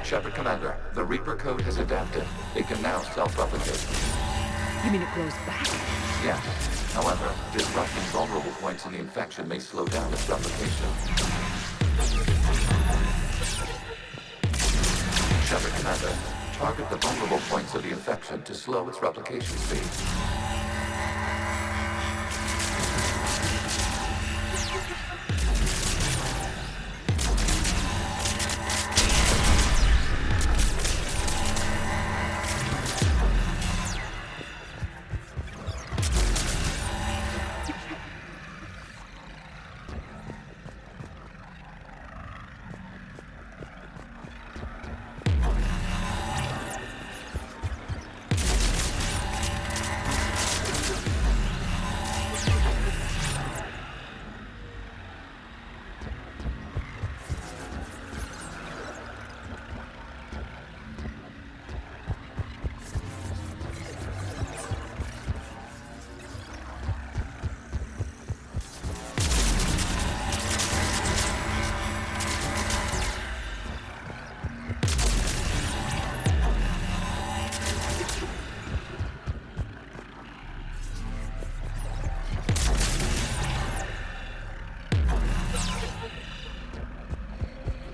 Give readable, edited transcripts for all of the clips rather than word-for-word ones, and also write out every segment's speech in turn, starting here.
Shepard Commander, the Reaper code has adapted. It can now self-replicate. You mean it grows back? Yes. However, disrupting vulnerable points in the infection may slow down its replication. Shepard Commander, target the vulnerable points of the infection to slow its replication speed.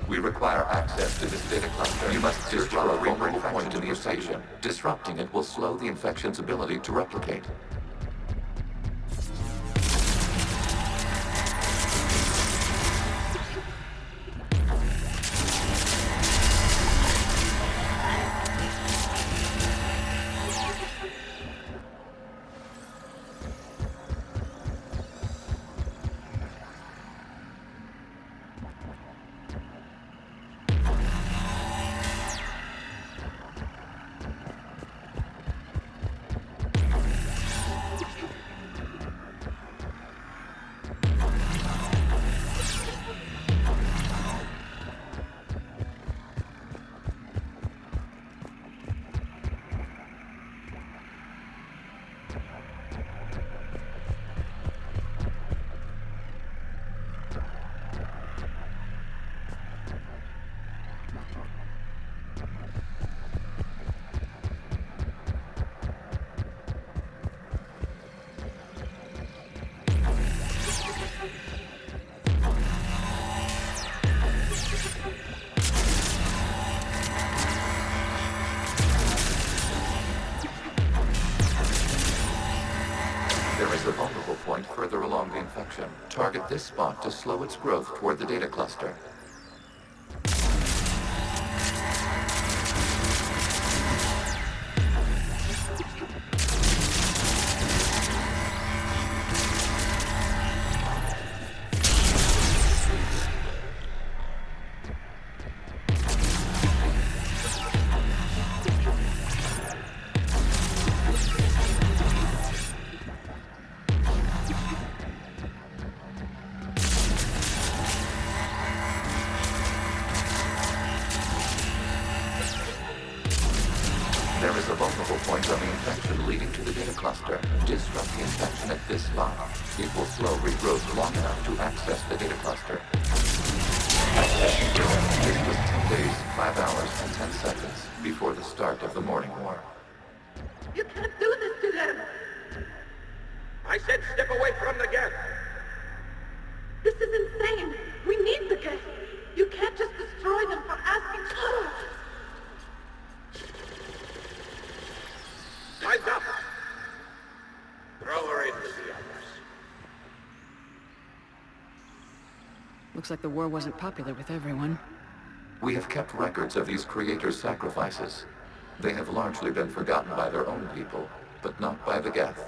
We require access to this data cluster. You must disrupt a vulnerable point in the infection. Disrupting it will slow the infection's ability to replicate. There is a vulnerable point further along the infection. Target this spot to slow its growth toward the data cluster. There is a vulnerable point on the infection leading to the data cluster. Disrupt the infection at this spot. It will slow regrowth long enough to access the data cluster. It was 10 days, 5 hours, and 10 seconds before the start of the morning war. You can't do this to them! I said step away from the gas! This is insane! We need the gas! You can't just destroy them for asking for it! Time's up! Throw her into the others. Looks like the war wasn't popular with everyone. We have kept records of these creators' sacrifices. They have largely been forgotten by their own people, but not by the Geth.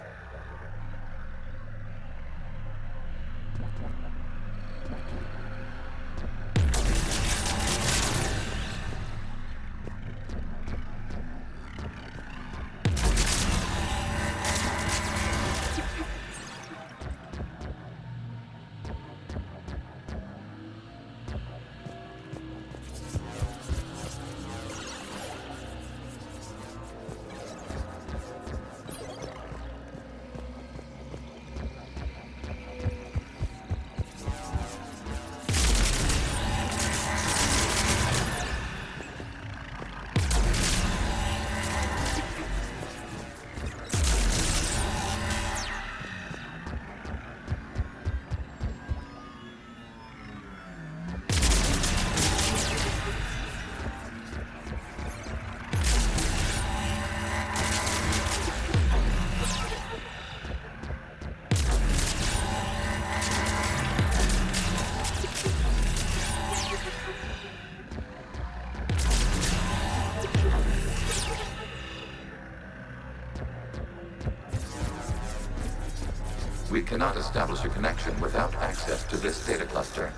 We cannot establish a connection without access to this data cluster.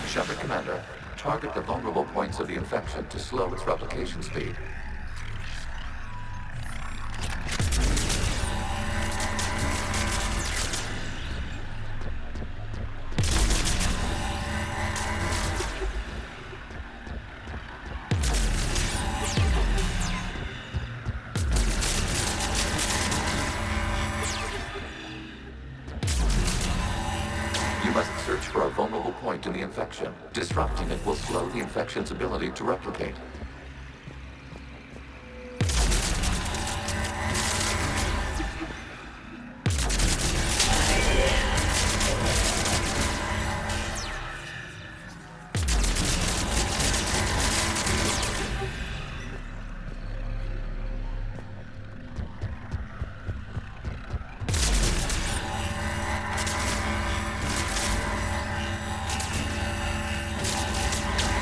Shepard Commander, target the vulnerable points of the infection to slow its replication speed. You must search for a vulnerable point in the infection. Disrupting it will slow the infection's ability to replicate.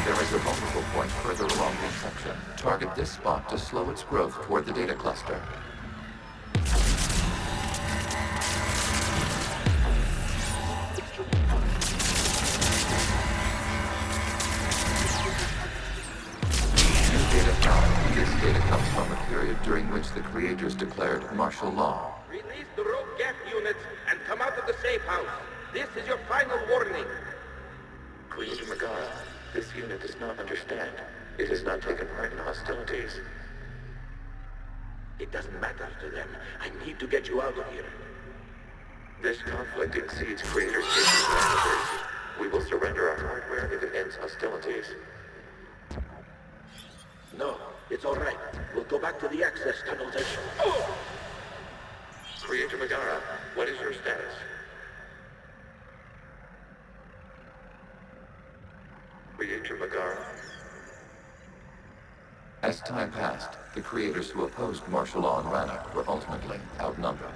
There is a vulnerable point further along the infection. Target this spot to slow its growth toward the data cluster. New data found. This data comes from a period during which the creators declared martial law. Release the rogue gap units and come out of the safe house. This is your final warning. Creator Megara, this unit does not understand. It has not taken part in hostilities. It doesn't matter to them. I need to get you out of here. This conflict exceeds Creator's parameters. We will surrender our hardware if it ends hostilities. No, it's all right. We'll go back to the access tunnels and... Creator Megara, what is your status? Creator Megara. As time passed, the creators who opposed martial law in Rannoch were ultimately outnumbered.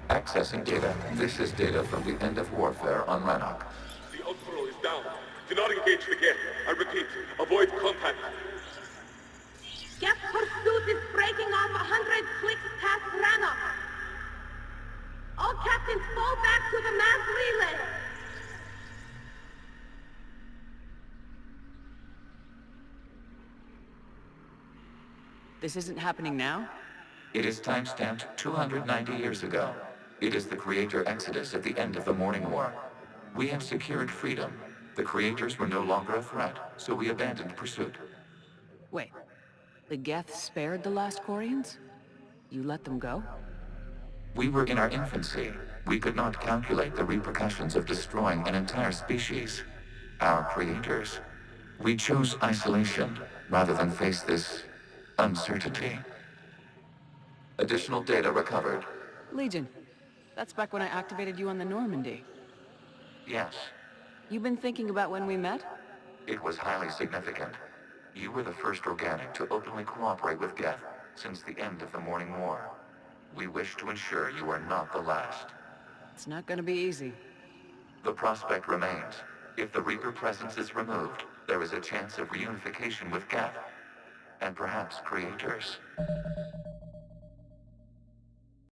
Accessing data. This is data from the end of warfare on Rannoch. The Outflow is down. Do not engage the gap. I repeat, avoid contact. Gap pursuit is breaking off 100 clicks past Rannoch. All captains fall back to the mass relay. This isn't happening now? It is timestamped 290 years ago. It is the Creator Exodus at the end of the Morning War. We have secured freedom. The Creators were no longer a threat, so we abandoned pursuit. Wait. The Geth spared the last Quarians? You let them go? We were in our infancy. We could not calculate the repercussions of destroying an entire species. Our creators. We chose isolation rather than face this uncertainty. Additional data recovered. Legion. That's back when I activated you on the Normandy. Yes, You been thinking about when we met? it was highly significant. You were the first organic to openly cooperate with Geth since the end of the Morning War. We wish to ensure you are not the last. It's not gonna be easy. The prospect remains. If the Reaper presence is removed, there is a chance of reunification with Geth, and perhaps creators.